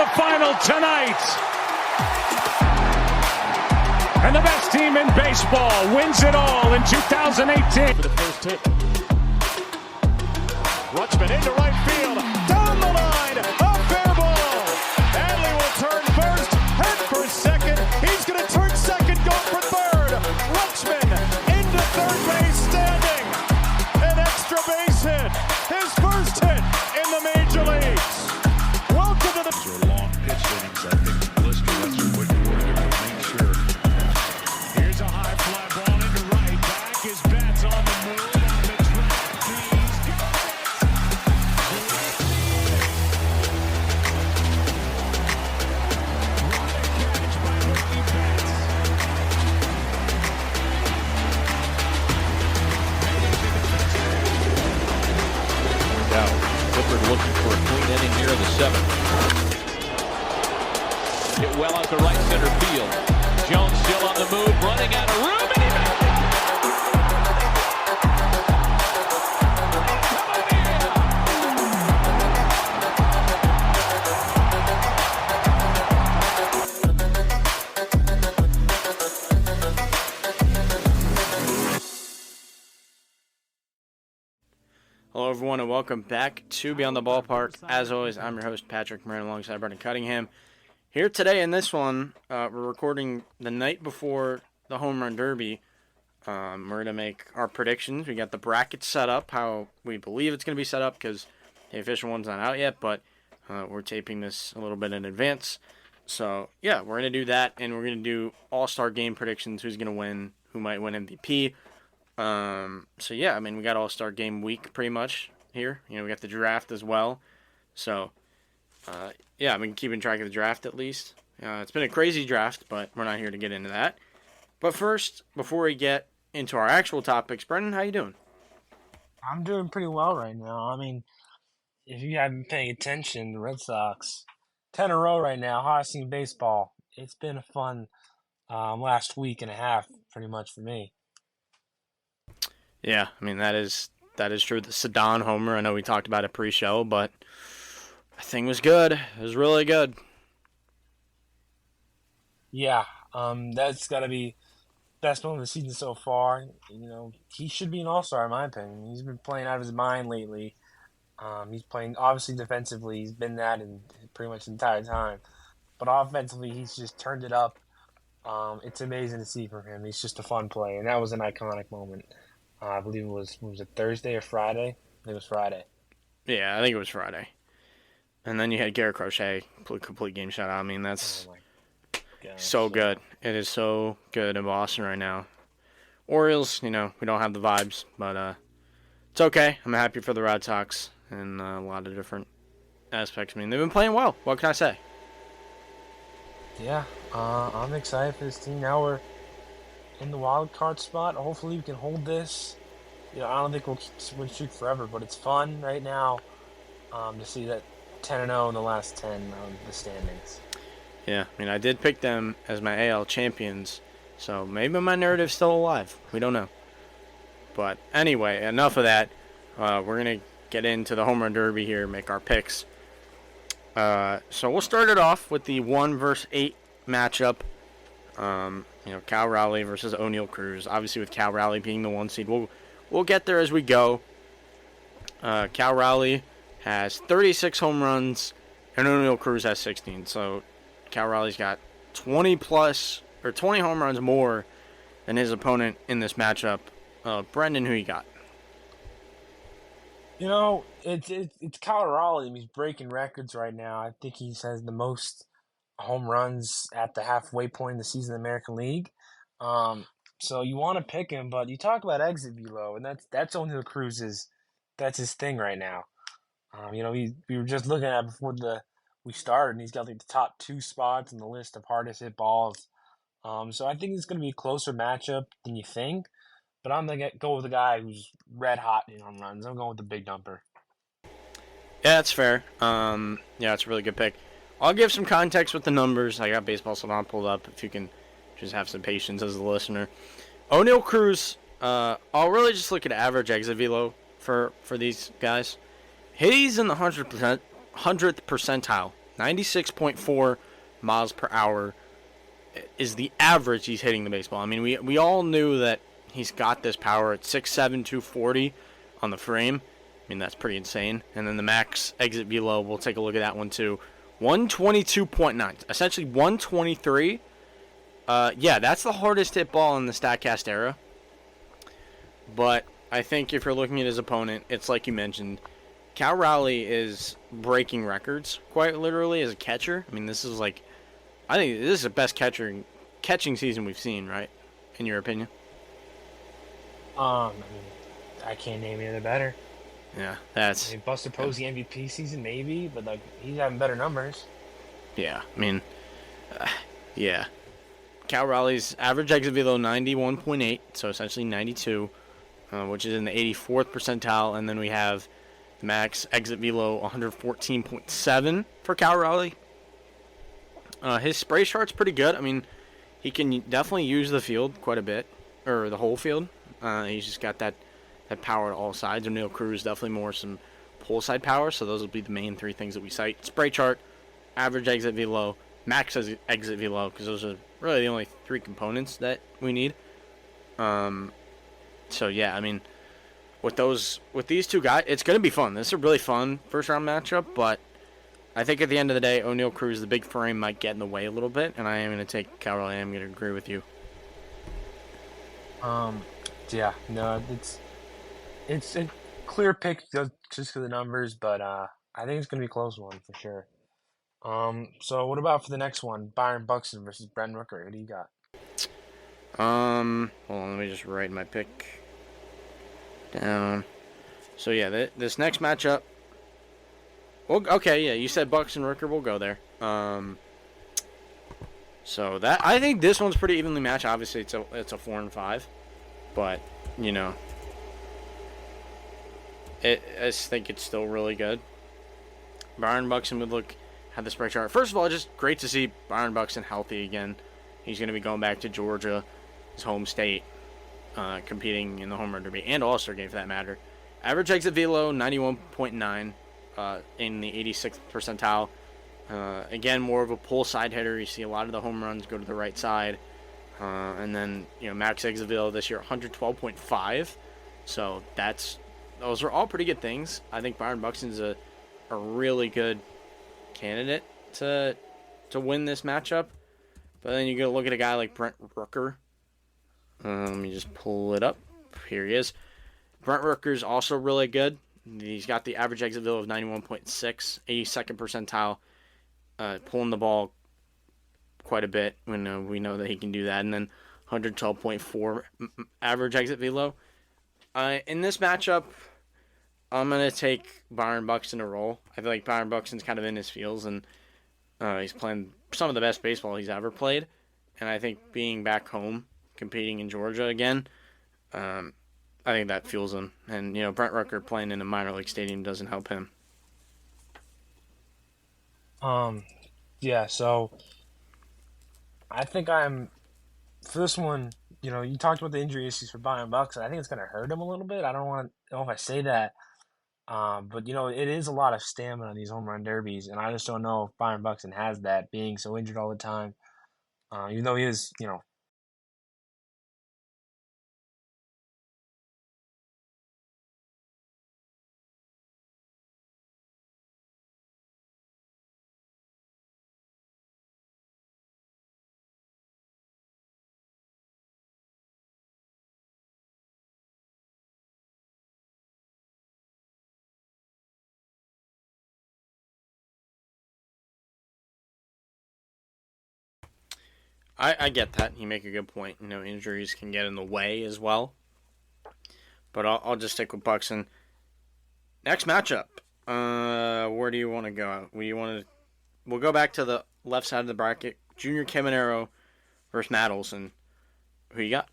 the final tonight. And the best team in baseball wins it all in 2018. For the first hit. Rutschman into right field. Down the line. A fair ball. Adley will turn first. Head for second. He's going to turn second. Go for third. Rutschman into third base standing. An extra base hit. His first hit in the major leagues. Welcome to the... These are long pitch innings. I think Blister, that's what you were to make sure. Here's a high fly ball into right. Back his bat's on the move. On the track. He's got catch by Mookie Betts. Now, Clifford looking for a clean inning here in the seventh. Hit well out to right center field. Jones still on the move, running out of room, and he made it! Hello, everyone, and welcome back to Beyond the Ballpark. As always, I'm your host, Patrick Moran, alongside Brendan Cunningham. Here today in this one, we're recording the night before the Home Run Derby. We're going to make our predictions. We got the brackets set up, how we believe it's going to be set up, because the official one's not out yet, but we're taping this a little bit in advance. So, yeah, we're going to do that, and we're going to do All-Star Game predictions, who's going to win, who might win MVP. So yeah, I mean, we got All-Star Game week pretty much here. You know, we got the draft as well. So, yeah, I've been keeping track of the draft at least. It's been a crazy draft, but we're not here to get into that. But first, before we get into our actual topics, Brendan, how you doing? I'm doing pretty well right now. I mean, if you haven't been paying attention, the Red Sox, 10 in a row right now, hottest team in baseball. It's been a fun last week and a half, pretty much for me. Yeah, I mean, that is true. The Sedon homer, I know we talked about it pre-show, but the thing was good. It was really good. Yeah, that's got to be best moment of the season so far. You know, he should be an all-star in my opinion. He's been playing out of his mind lately. He's playing, obviously, defensively. He's been that in pretty much the entire time. But offensively, he's just turned it up. It's amazing to see from him. He's just a fun player, and that was an iconic moment. I believe it was it Thursday or Friday? I think it was Friday. Yeah, I think it was Friday. And then you had Garrett Crochet, complete game shutout. I mean, that's so good. It is so good in Boston right now. Orioles, you know, we don't have the vibes, but it's okay. I'm happy for the Red Sox in a lot of different aspects. I mean, they've been playing well. What can I say? Yeah, I'm excited for this team. Now we're in the wild card spot. Hopefully we can hold this. You know, I don't think we'll win streak forever, but it's fun right now to see that 10-0 in the last 10 of the standings. Yeah, I mean, I did pick them as my AL champions, so maybe my narrative's still alive. We don't know. But anyway, enough of that. We're going to get into the Home Run Derby here, make our picks. So we'll start it off with the 1 versus 8 matchup. You know, Cal Raleigh versus O'Neal Cruz. Obviously, with Cal Raleigh being the 1 seed, we'll get there as we go. Cal Raleigh has 36 home runs, and O'Neal Cruz has 16. So Cal Raleigh's got 20 home runs more than his opponent in this matchup. Brendan, who you got? You know, it's Cal Raleigh. He's breaking records right now. I think he has the most home runs at the halfway point in the season in the American League. So you want to pick him, but you talk about exit velo, and that's O'Neal Cruz's, that's his thing right now. You know, we were just looking at it before we started, and he's got like the top 2 spots in the list of hardest hit balls. So I think it's going to be a closer matchup than you think, but I'm going to go with a guy who's red hot in home runs. I'm going with the big number. Yeah, that's fair. Yeah, it's a really good pick. I'll give some context with the numbers. I got Baseball Savant pulled up if you can just have some patience as a listener. O'Neal Cruz, I'll really just look at average exit velo for these guys. He's in the 100th percentile 96.4 miles per hour is the average he's hitting the baseball. I mean, we all knew that he's got this power at 6'7", 240 on the frame. I mean, that's pretty insane. And then the max exit velo, we'll take a look at that one too. 122.9, essentially 123. Yeah, that's the hardest hit ball in the StatCast era. But I think if you're looking at his opponent, it's like you mentioned, Cal Raleigh is breaking records, quite literally, as a catcher. I mean, this is like, I think this is the best catching season we've seen, right? In your opinion? I mean, I can't name any other better. Yeah, I that's, mean, Buster Posey MVP season, maybe, but like he's having better numbers. yeah, I mean, yeah. Cal Raleigh's average exit velo 91.8, so essentially 92, which is in the 84th percentile, and then we have the max exit velo 114.7 for Cal Raleigh. His spray chart's pretty good. I mean, he can definitely use the field quite a bit, or the whole field. He's just got that power at all sides. O'Neal Cruz definitely more some pull side power, so those will be the main three things that we cite. Spray chart, average exit velo, max exit velo, because those are really the only three components that we need. So yeah, I mean, with these two guys, it's going to be fun. This is a really fun first round matchup, but I think at the end of the day, O'Neal Cruz, the big frame, might get in the way a little bit, and I am going to take Cal Raleigh. I'm going to agree with you. Yeah, no, it's a clear pick just for the numbers, but I think it's gonna be a close one for sure. So what about for the next one? Byron Buxton versus Brent Rooker. Who do you got? Hold on, let me just write my pick down. So yeah, this next matchup. Well, okay, yeah, you said Buxton Rooker. We'll go there. So that, I think this one's pretty evenly matched. Obviously, it's a 4-5, but you know, I just think it's still really good. Byron Buxton would have the spray chart. First of all, just great to see Byron Buxton healthy again. He's going to be going back to Georgia, his home state, competing in the home run derby and All-Star game for that matter. Average exit velo 91.9 in the 86th percentile. Again, more of a pull side hitter. You see a lot of the home runs go to the right side. And then, max exit velo this year 112.5. So those are all pretty good things. I think Byron Buxton's a really good candidate to win this matchup. But then you go look at a guy like Brent Rooker. Let me just pull it up. Here he is. Brent Rooker's also really good. He's got the average exit velo of 91.6, 82nd percentile, pulling the ball quite a bit when we know that he can do that. And then 112.4 average exit velo. In this matchup, I'm going to take Byron Buxton to roll. I feel like Byron Buxton's kind of in his feels, and he's playing some of the best baseball he's ever played. And I think being back home, competing in Georgia again, I think that fuels him. And, Brent Rooker playing in a minor league stadium doesn't help him. Yeah, so I think for this one, you talked about the injury issues for Byron Buxton. I think it's going to hurt him a little bit. I don't know if I say that. But it is a lot of stamina on these home run derbies, and I just don't know if Byron Buxton has that, being so injured all the time. Even though he is, I get that. You make a good point. Injuries can get in the way as well. But I'll just stick with Buxton. Next matchup. Where do you want to go? We'll go back to the left side of the bracket. Junior Caminero versus Matt Olson. Who you got?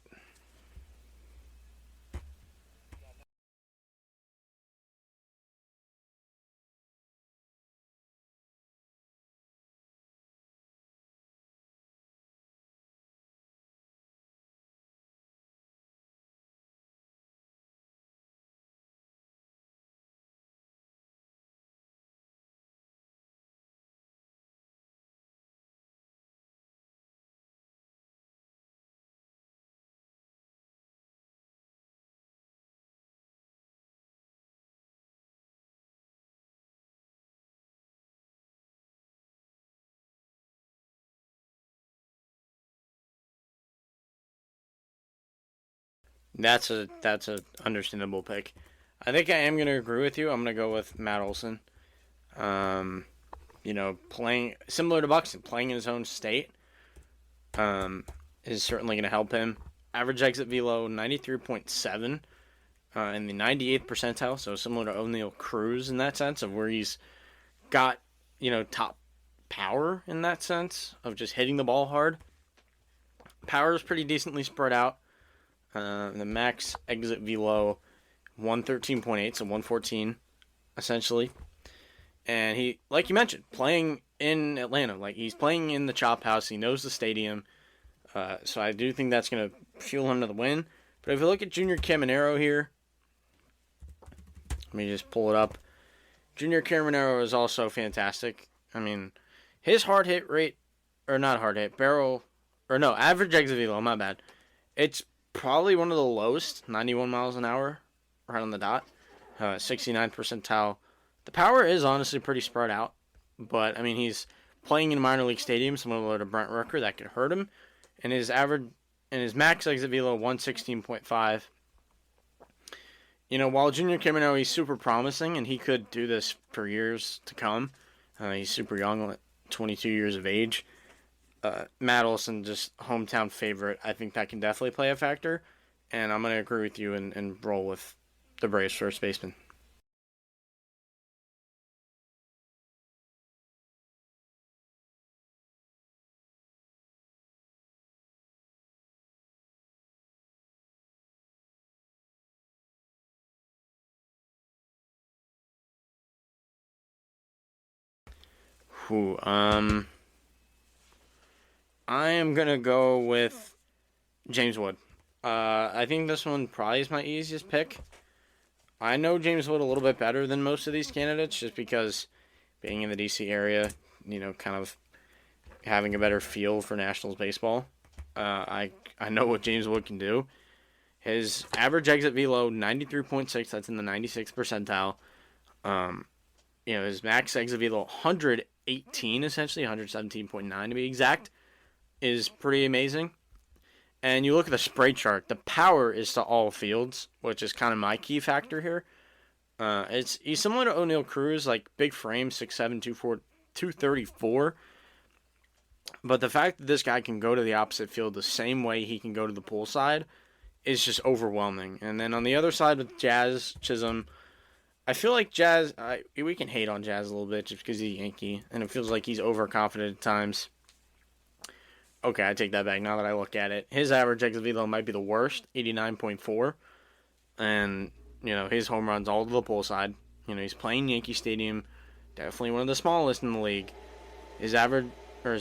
That's a understandable pick. I think I am going to agree with you. I'm going to go with Matt Olson. Playing similar to Buxton, playing in his own state, is certainly going to help him. Average exit velo 93.7 in the 98th percentile, so similar to O'Neal Cruz in that sense of where he's got top power in that sense of just hitting the ball hard. Power is pretty decently spread out. The max exit velo 113.8, so 114 essentially. And he, like you mentioned, playing in Atlanta, like he's playing in the Chop House. He knows the stadium, so I do think that's going to fuel him to the win. But if you look at Junior Caminero here, let me just pull it up. Junior Caminero is also fantastic. I mean, his hard hit rate, or not hard hit, average exit velo, my bad. It's probably one of the lowest, 91 miles an hour, right on the dot, 69th percentile. The power is honestly pretty spread out, but I mean he's playing in a minor league stadium similar to Brent Rooker that could hurt him, and his max exit velo 116.5. While Junior Caminero, he's super promising and he could do this for years to come. He's super young, 22 years of age. Matt Olson, just hometown favorite. I think that can definitely play a factor, and I'm going to agree with you and roll with the Braves first baseman. I am going to go with James Wood. I think this one probably is my easiest pick. I know James Wood a little bit better than most of these candidates just because being in the D.C. area, kind of having a better feel for Nationals baseball. I know what James Wood can do. His average exit velo, 93.6, that's in the 96th percentile. His max exit velo, 118, essentially, 117.9 to be exact, is pretty amazing. And you look at the spray chart, the power is to all fields, which is kind of my key factor here. He's similar to O'Neal Cruz, like big frame, 6'7", 234. But the fact that this guy can go to the opposite field the same way he can go to the pull side is just overwhelming. And then on the other side with Jazz Chisholm, I feel like Jazz, we can hate on Jazz a little bit just because he's a Yankee, and it feels like he's overconfident at times. Okay, I take that back now that I look at it. His average exit velo might be the worst, 89.4. And, his home runs all to the pull side. He's playing Yankee Stadium, definitely one of the smallest in the league. His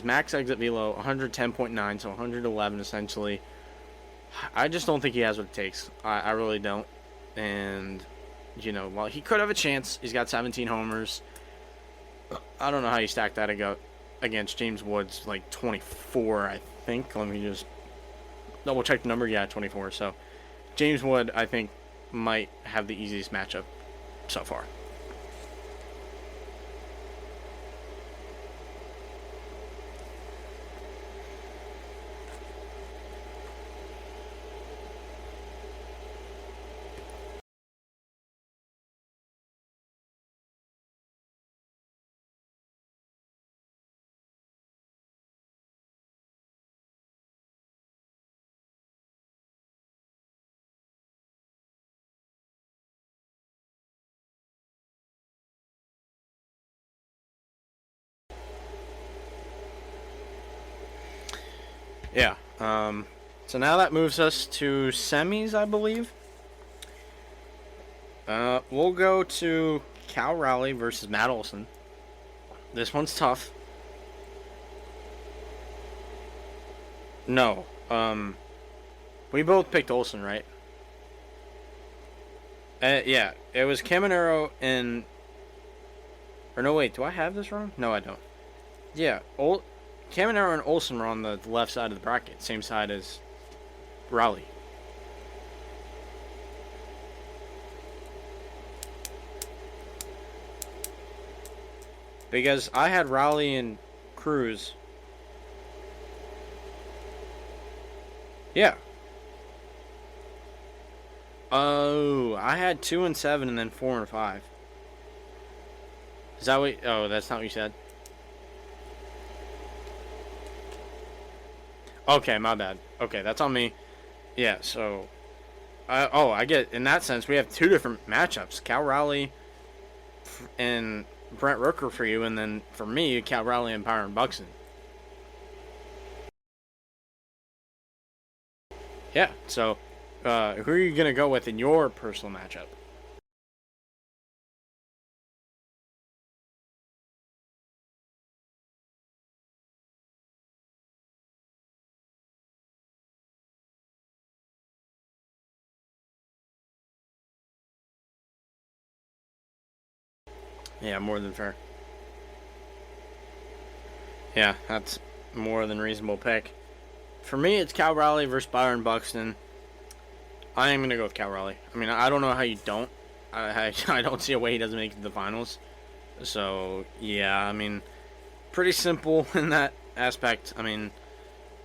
max exit velo, 110.9, so 111 essentially. I just don't think he has what it takes. I really don't. And, while he could have a chance, he's got 17 homers. I don't know how you stack that against James Wood's, 24, I think. Let me just double check the number. Yeah, 24. So, James Wood, I think, might have the easiest matchup so far. Yeah. So now that moves us to semis, I believe. We'll go to Cal Raleigh versus Matt Olson. This one's tough. No. We both picked Olson, right? Yeah. It was Caminero and... Or no, wait. Do I have this wrong? No, I don't. Yeah. Caminero and Olson were on the left side of the bracket. Same side as Raleigh. Because I had Raleigh and Cruz. Yeah. Oh, I had 2 and 7 and then 4 and 5. Is that what? Oh, that's not what you said. Okay, my bad. Okay, that's on me. Yeah, so I get in that sense we have 2 different matchups: Cal Raleigh and Brent Rooker for you, and then for me, Cal Raleigh and Byron Buxton. Yeah. So, who are you gonna go with in your personal matchup? Yeah, more than fair. Yeah, that's more than reasonable pick. For me, it's Cal Raleigh versus Byron Buxton. I am gonna go with Cal Raleigh. I mean, I don't know how you don't. I don't see a way he doesn't make it to the finals. So yeah, I mean, pretty simple in that aspect. I mean,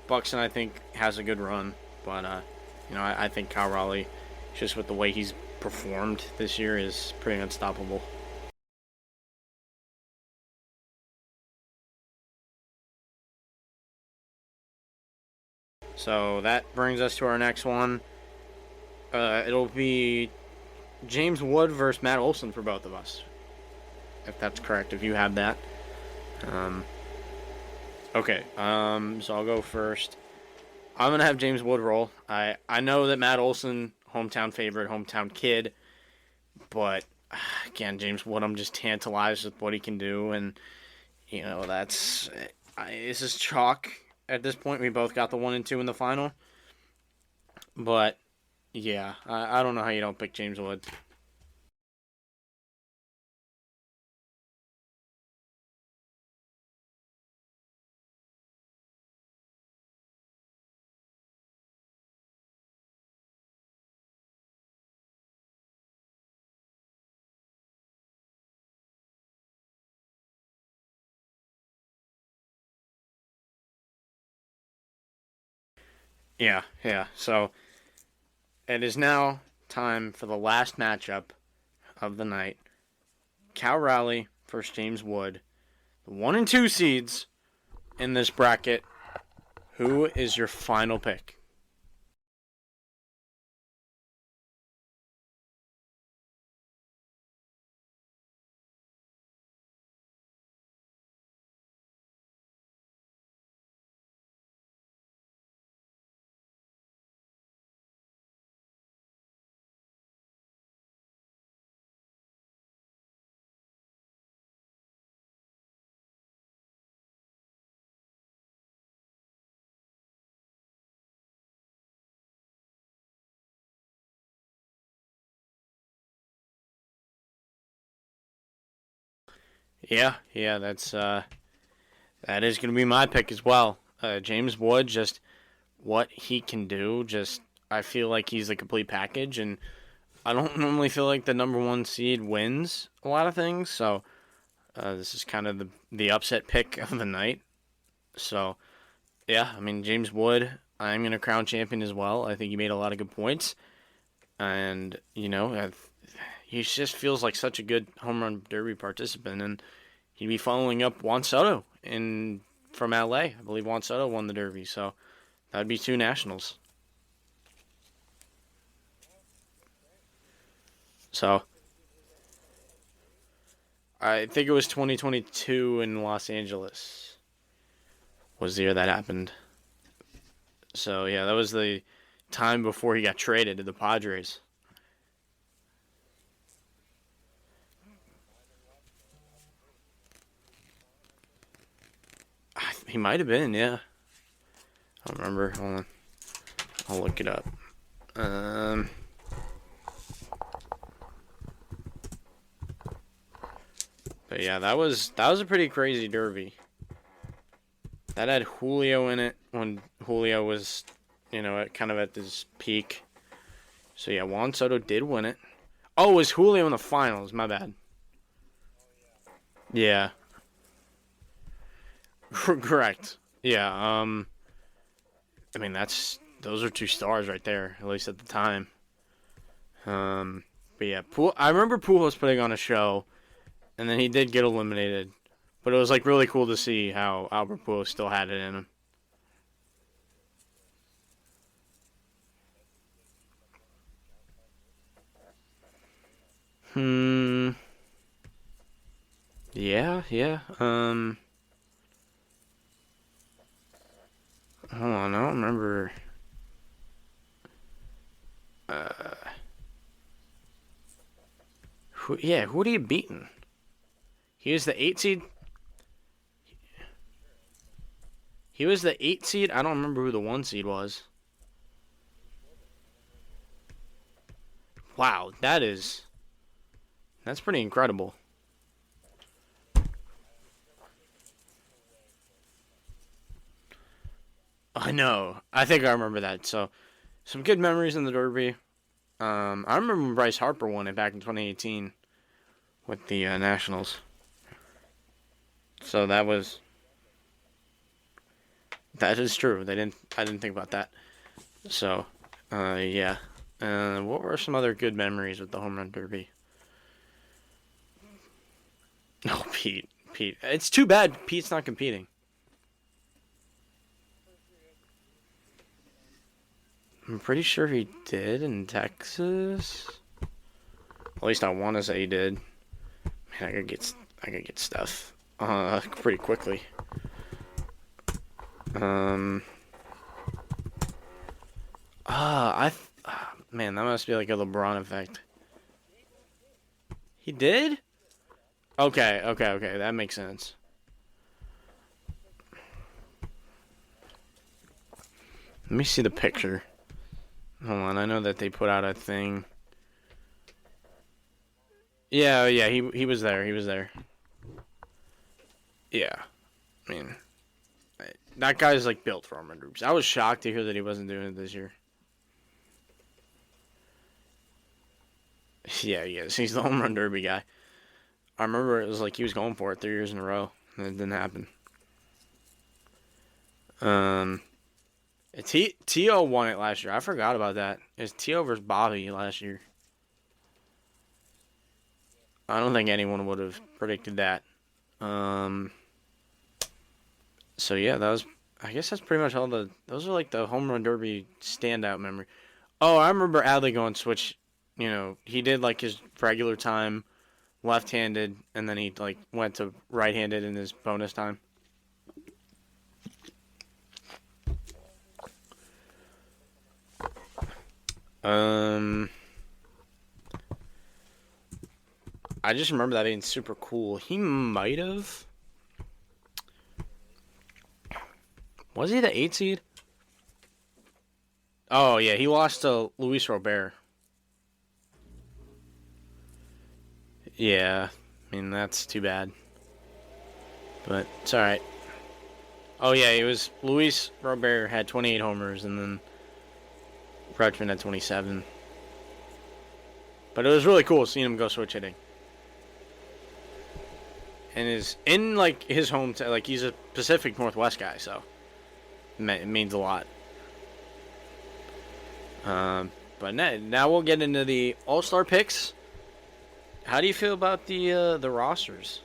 Buxton I think has a good run, but I think Cal Raleigh, just with the way he's performed this year, is pretty unstoppable. So that brings us to our next one. It'll be James Wood versus Matt Olson for both of us, if that's correct. If you have that. Okay. So I'll go first. I'm gonna have James Wood roll. I know that Matt Olson, hometown favorite, hometown kid, but again, James Wood, I'm just tantalized with what he can do, and this is chalk at this point. We both got the 1 and 2 in the final, but yeah, I don't know how you don't pick James Wood. Yeah. So it is now time for the last matchup of the night. Cal Raleigh versus James Wood. The 1 and 2 seeds in this bracket. Who is your final pick? Yeah, that is going to be my pick as well. James Wood, just what he can do, just I feel like he's a complete package, and I don't normally feel like the number 1 seed wins a lot of things, so this is kind of the upset pick of the night. So yeah, I mean James Wood, I'm going to crown champion as well. I think he made a lot of good points, and he just feels like such a good home run derby participant, and he'd be following up Juan Soto from LA. I believe Juan Soto won the derby, so that'd be 2 nationals. So I think it was 2022 in Los Angeles was the year that happened. So yeah, that was the time before he got traded to the Padres. He might have been, yeah. I don't remember. Hold on. I'll look it up. But yeah, that was a pretty crazy derby. That had Julio in it when Julio was, at his peak. So yeah, Juan Soto did win it. Oh, it was Julio in the finals. My bad. Yeah. Correct. Yeah. I mean, those are 2 stars right there, at least at the time. But yeah, I remember Pujols putting on a show, and then he did get eliminated. But it was like really cool to see how Albert Pujols still had it in him. Yeah. Hold on, I don't remember. Who would he have beaten? He was the 8 seed. He was the 8 seed. I don't remember who the 1 seed was. Wow, that's pretty incredible. I know. I think I remember that. So, some good memories in the Derby. I remember when Bryce Harper won it back in 2018 with the Nationals. So that is true. I didn't think about that. So, yeah. What were some other good memories with the Home Run Derby? Oh, Pete. It's too bad Pete's not competing. I'm pretty sure he did in Texas. At least I want to say he did. Man, I could get stuff pretty quickly. Man, that must be like a LeBron effect. He did? Okay, that makes sense. Let me see the picture. Hold on, I know that they put out a thing. Yeah, he was there. Yeah, I mean, that guy's like built for home run derbies. I was shocked to hear that he wasn't doing it this year. Yeah, he's the home run derby guy. I remember it was like he was going for it 3 years in a row, and it didn't happen. T.O. won it last year. I forgot about that. It was T.O. versus Bobby last year. I don't think anyone would have predicted that. So yeah, I guess that's pretty much all those are like the home run derby standout memory. Oh, I remember Adley going switch. You know, he did like his regular time, left-handed, and then he like went to right-handed in his bonus time. I just remember that being super cool. He might have. Was he the 8 seed? Oh, yeah, he lost to Luis Robert. Yeah, I mean, that's too bad. But it's alright. Oh, yeah, Luis Robert had 28 homers, and then Rutschman had 27. But it was really cool seeing him go switch hitting. And is in like his hometown, like he's a Pacific Northwest guy, so it means a lot. But now we'll get into the All-Star picks. How do you feel about the rosters?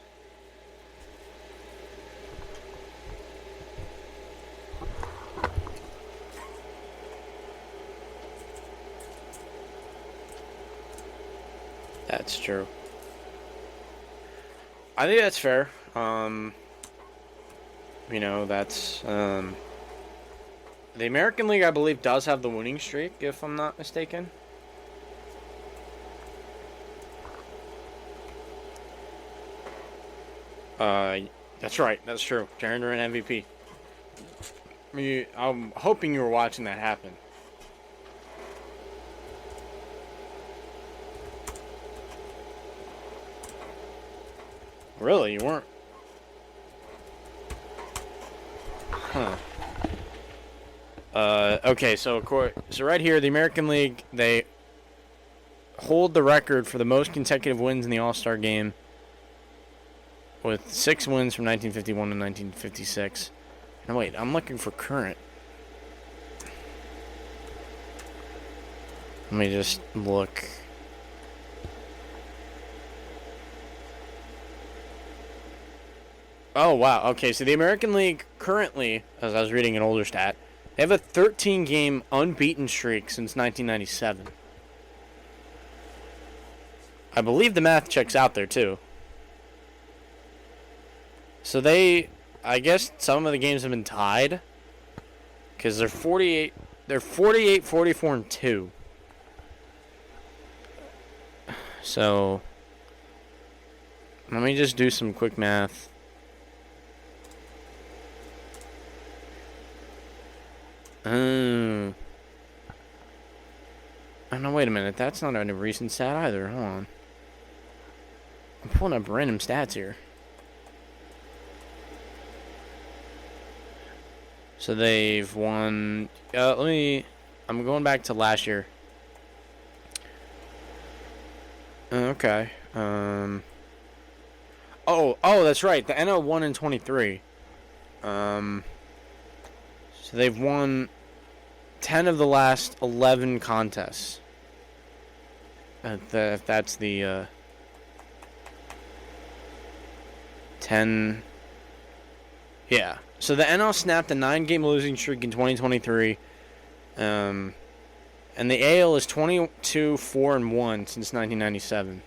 That's true. I think that's fair. That's the American League, I believe, does have the winning streak, if I'm not mistaken. That's right. That's true. Jarren Duran MVP. I'm hoping you were watching that happen. Really? You weren't? Huh. Okay, so right here, the American League, they hold the record for the most consecutive wins in the All-Star game with 6 wins from 1951 to 1956. No, wait, I'm looking for current. Let me just look. Oh, wow. Okay, so the American League currently, as I was reading an older stat, they have a 13-game unbeaten streak since 1997. I believe the math checks out there, too. So I guess some of the games have been tied. Because they're 48, 44, and 2. So, let me just do some quick math. Oh no, wait a minute. That's not a recent stat either. Hold on. I'm pulling up random stats here. So they've won. I'm going back to last year. Okay. Oh, that's right. The NL won in 23. So they've won 10 of the last 11 contests. If that's the 10. Yeah. So the NL snapped a 9-game losing streak in 2023. And the AL is 22-4-1 since 1997.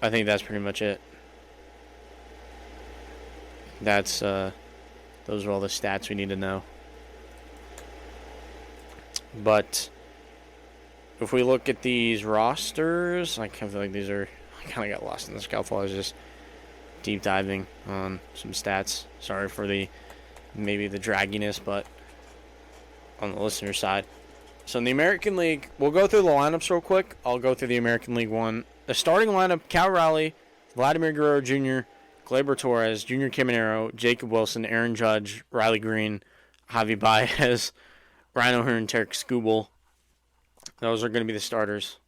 I think that's pretty much it. That's those are all the stats we need to know. But if we look at these rosters, I feel like these are. I kind of got lost in the scuffle. I was just deep diving on some stats. Sorry for maybe the dragginess, but on the listener side. So in the American League, we'll go through the lineups real quick. I'll go through the American League one. The starting lineup: Cal Raleigh, Vladimir Guerrero Jr., Gleyber Torres, Junior Caminero, Jacob Wilson, Aaron Judge, Riley Green, Javi Baez, Ryan O'Hearn, Tarek Skubal. Those are going to be the starters.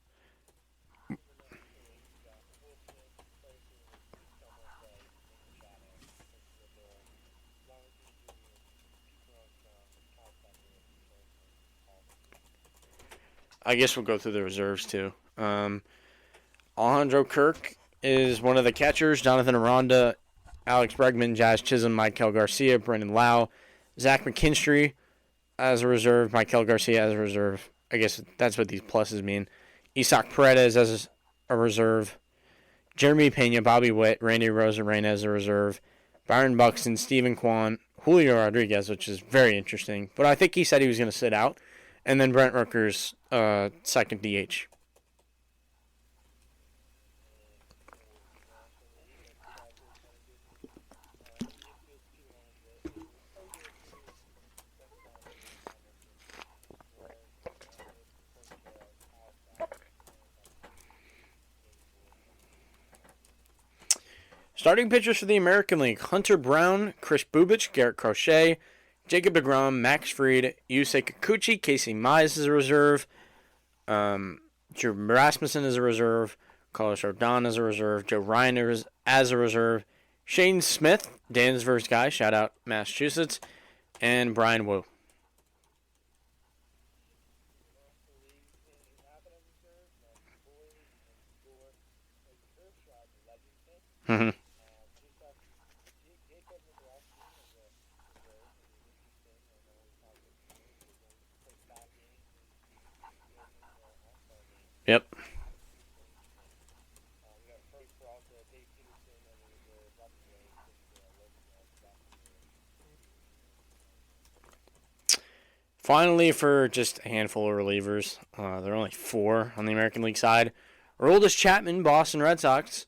I guess we'll go through the reserves too. Alejandro Kirk is one of the catchers. Jonathan Aranda, Alex Bregman, Jazz Chisholm, Michael Garcia, Brendan Lau, Zach McKinstry as a reserve, Michael Garcia as a reserve. I guess that's what these pluses mean. Isaac Paredes as a reserve. Jeremy Pena, Bobby Witt, Randy Rosarena as a reserve. Byron Buxton, Stephen Kwan, Julio Rodriguez, which is very interesting. But I think he said he was going to sit out. And then Brent Rooker's second DH. Starting pitchers for the American League: Hunter Brown, Chris Bubich, Garrett Crochet, Jacob deGrom, Max Fried, Yusei Kikuchi, Casey Mize as a reserve, Drew Rasmussen as a reserve, Carlos Rodon as a reserve, Joe Ryan as a reserve, Shane Smith, Dan's first guy, shout out Massachusetts, and Brian Wu. Mm-hmm. Yep. Finally, for just a handful of relievers, there are only 4 on the American League side. Aroldis Chapman, Boston Red Sox.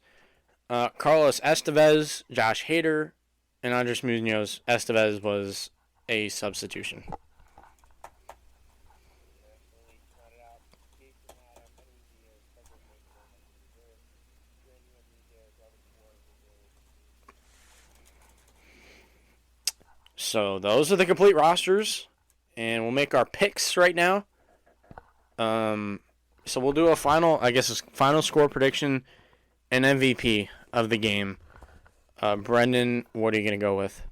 Carlos Estevez, Josh Hader, and Andres Munoz. Estevez was a substitution. So those are the complete rosters, and we'll make our picks right now. So we'll do a final score prediction and MVP of the game. Brendan, what are you going to go with?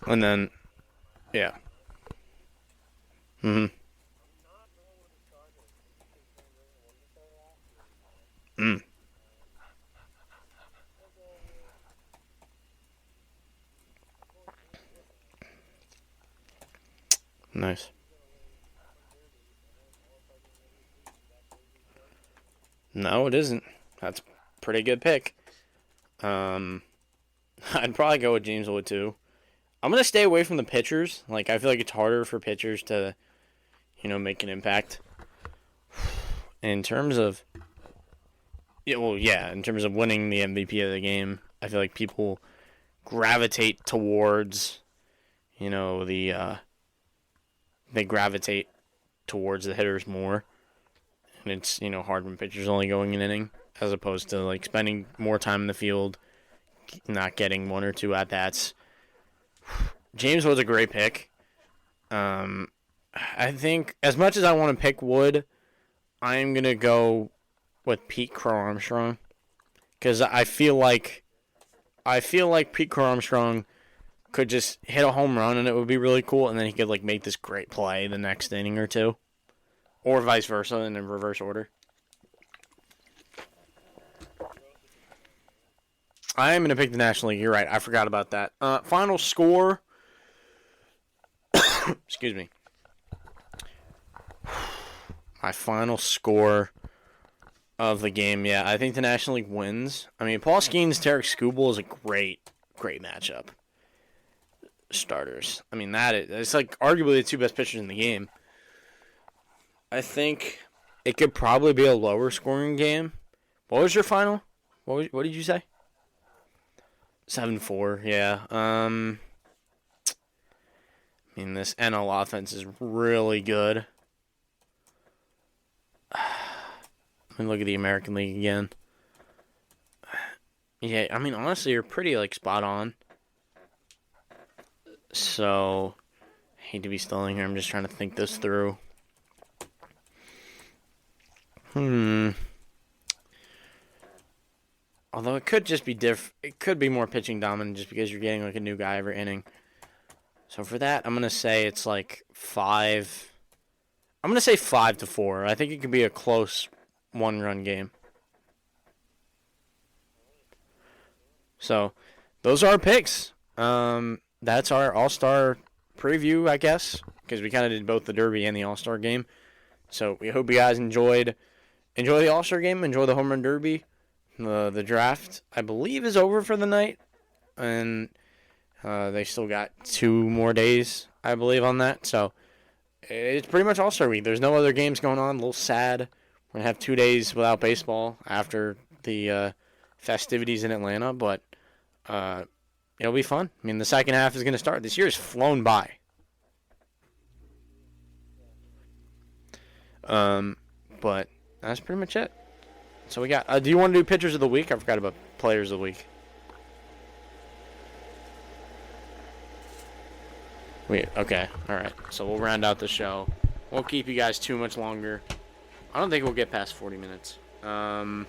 And then, yeah. Mm-hmm. Mm. Nice. No, it isn't. That's a pretty good pick. I'd probably go with James Wood too. I'm gonna stay away from the pitchers. Like, I feel like it's harder for pitchers to, make an impact. In terms of, in terms of winning the MVP of the game, I feel like people gravitate towards, they gravitate towards the hitters more. And it's, hard when pitchers only going an inning, as opposed to, like, spending more time in the field, not getting one or two at-bats. James was a great pick. I think, as much as I want to pick Wood, I'm going to go with Pete Crow-Armstrong. Because I feel like Pete Crow-Armstrong could just hit a home run, and it would be really cool, and then he could, like, make this great play the next inning or two. Or vice versa, in reverse order. I am going to pick the National League. You're right. I forgot about that. Final score. Excuse me. My final score of the game. Yeah, I think the National League wins. I mean, Paul Skeens, Tarek Skubal is a great matchup. Starters. I mean, it's like arguably the two best pitchers in the game. I think it could probably be a lower scoring game. What was your final? What did you say? 7-4, yeah. I mean, this NL offense is really good. Let me look at the American League again. Yeah, I mean, honestly, you're pretty, like, spot on. So, I hate to be stalling here. I'm just trying to think this through. Although it could just be it could be more pitching dominant just because you're getting like a new guy every inning. So for that, I'm gonna say it's like 5. I'm gonna say 5-4. I think it could be a close 1-run game. So those are our picks. That's our All-Star preview, I guess, because we kind of did both the Derby and the All-Star game. So we hope you guys enjoy the All-Star game, enjoy the Home Run Derby. The draft, I believe, is over for the night, and they still got 2 more days, I believe, on that. So it's pretty much All-Star week. There's no other games going on. A little sad. We're going to have 2 days without baseball after the festivities in Atlanta, but it'll be fun. I mean, the second half is going to start. This year has flown by. But that's pretty much it. So we got. Do you want to do pitchers of the week? I forgot about players of the week. Okay. All right. So we'll round out the show. Won't keep you guys too much longer. I don't think we'll get past 40 minutes. I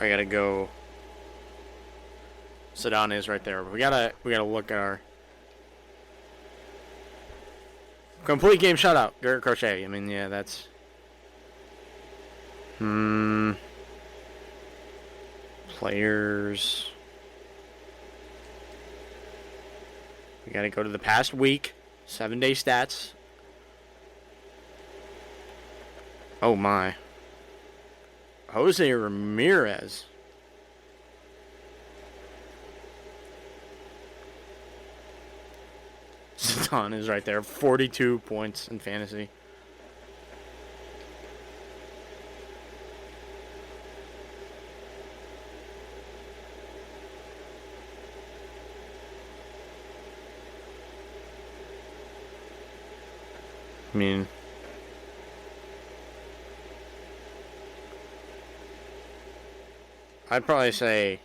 gotta go. Sedana is right there. We gotta look at our complete game shutout. Garrett Crochet. I mean, yeah, that's. Players. We gotta go to the past week. 7-day stats. Oh my. Jose Ramirez. Sedana is right there. 42 points in fantasy. I mean, I'd probably say,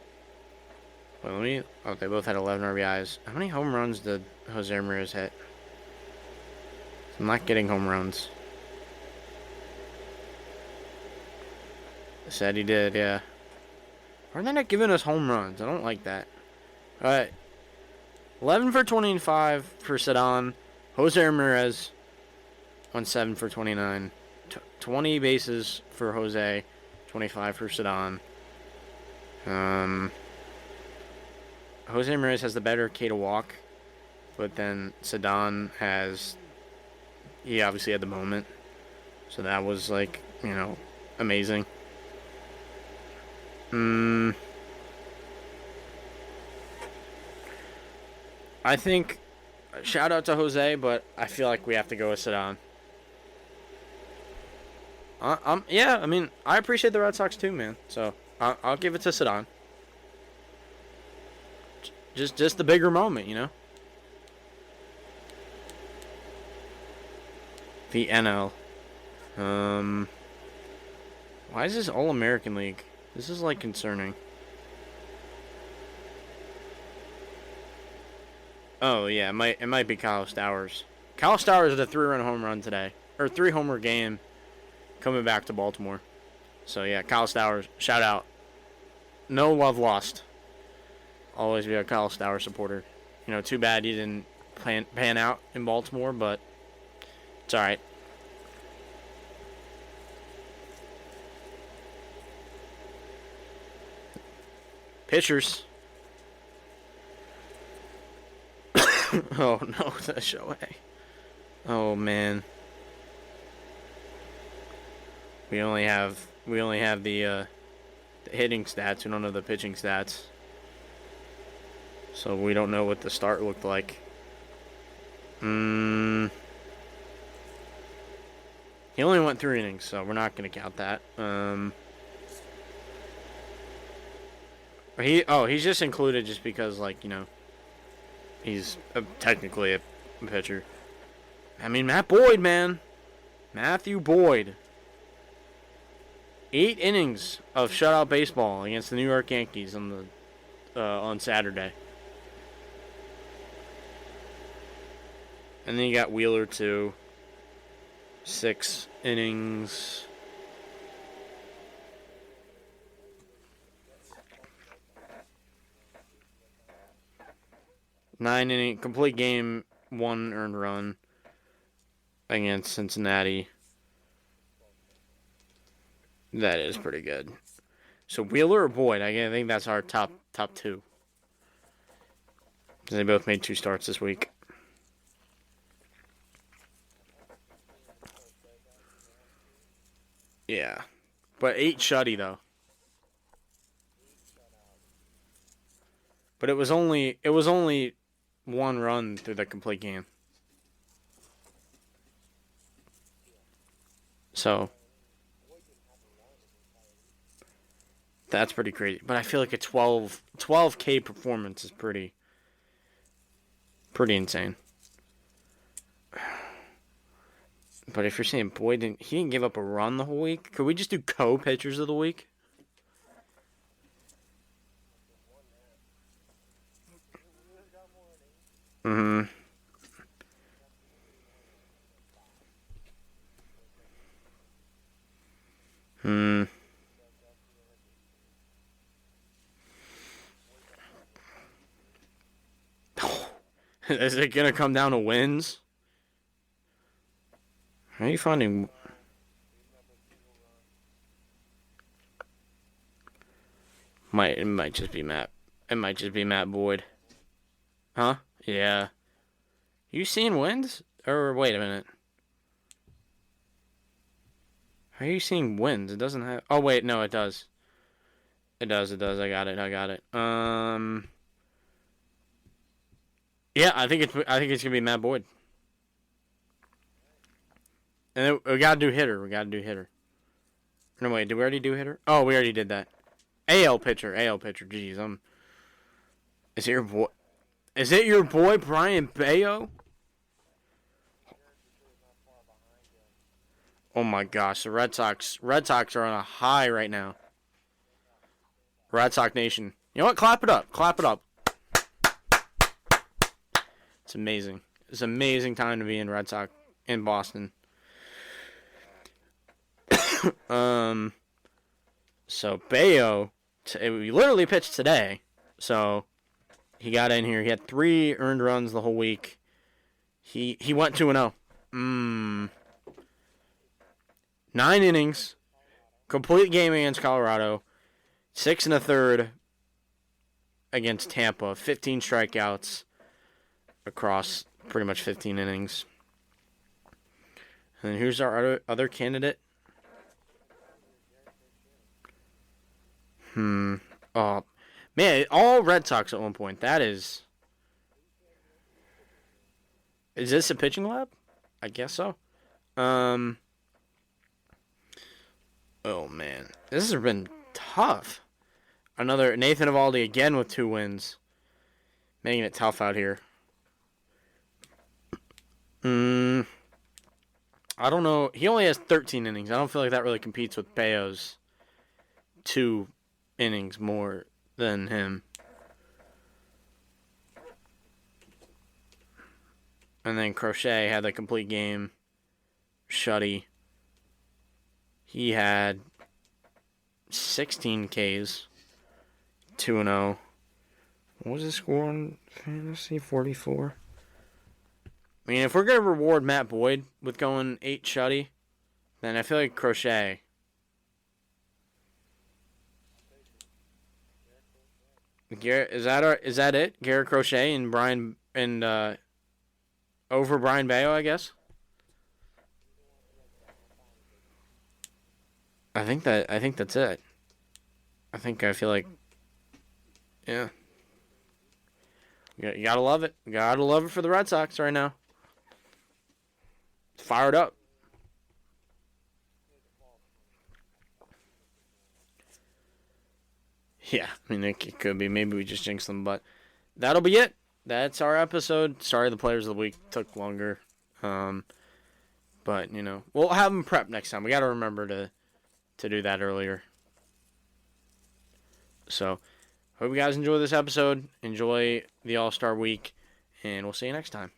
they both had 11 RBIs. How many home runs did Jose Ramirez hit? I'm not getting home runs. Said he did, yeah. Why are they not giving us home runs? I don't like that. All right. 11 for 25 for Ceddanne. Jose Ramirez went 7 for 29. 20 bases for Jose. 25 for Ceddanne. Jose Ramirez has the better K to walk. But then Ceddanne he obviously had the moment. So that was like, amazing. I think, shout out to Jose, but I feel like we have to go with Ceddanne. I mean, I appreciate the Red Sox too, man. So I'll give it to Ceddanne. Just the bigger moment, The NL. Why is this All-American League? This is like concerning. Oh yeah, it might be Kyle Stowers. Kyle Stowers had a 3-run home run today, or 3-homer game, coming back to Baltimore. So yeah, Kyle Stowers, shout out. No love lost. Always be a Kyle Stowers supporter. Too bad he didn't pan out in Baltimore, but it's all right. Pitchers. Oh no, that's Shohei. Oh man. We only have the hitting stats. We don't know the pitching stats. So we don't know what the start looked like. He only went 3 innings, so we're not going to count that. He's just included just because, he's technically a pitcher. I mean, Matt Boyd, man. Matthew Boyd. 8 innings of shutout baseball against the New York Yankees on Saturday. And then you got Wheeler, too. 6 innings. Nine inning complete game, 1 earned run against Cincinnati. That is pretty good. So Wheeler or Boyd? I think that's our top 2. They both made 2 starts this week. Yeah, but 8 shutty though. But it was only 1 run through the complete game. So that's pretty crazy. But I feel like a 12K performance is pretty insane. But if you're saying Boyd he didn't give up a run the whole week, could we just do co-pitchers of the week? Mm-hmm. Is it gonna come down to wins? How are you finding? It might just be Matt. It might just be Matt Boyd. Huh? Yeah. You seen wins? Or wait a minute. Are you seeing wins? It doesn't have. Oh wait, no, it does. It does. I got it. Yeah, I think it's gonna be Matt Boyd. And then we gotta do hitter. No wait, did we already do hitter? Oh, we already did that. AL pitcher. Jeez, Is it your boy Brian Bayo? Oh my gosh, the Red Sox are on a high right now. Red Sox Nation. You know what? Clap it up. It's amazing. It's an amazing time to be in Red Sox in Boston. So Bayo, we literally pitched today. So He got in here. He had 3 earned runs the whole week. He went 2-0. 9 innings. Complete game against Colorado. 6 1/3 against Tampa. 15 strikeouts across pretty much 15 innings. And then here's our other candidate. Oh, man, all Red Sox at one point. That is... Is this a pitching lab? I guess so. Oh, man. This has been tough. Another Nathan Eovaldi again with 2 wins. Making it tough out here. I don't know. He only has 13 innings. I don't feel like that really competes with Bayo's 2 innings more than him. And then Crochet had the complete game. Shutty. He had 16 Ks. 2-0. What was his score on fantasy? 44. I mean, if we're going to reward Matt Boyd with going 8 Shutty, then I feel like Crochet. Garrett, is that it? Garrett Crochet and Brian and over Brian Bayo, I guess. I think that's it. I feel like, yeah. You gotta love it. You gotta love it for the Red Sox right now. Fired up. Yeah, I mean, it could be. Maybe we just jinxed them, but that'll be it. That's our episode. Sorry the players of the week took longer. But, we'll have them prep next time. We got to remember to do that earlier. So, hope you guys enjoy this episode. Enjoy the All-Star week, and we'll see you next time.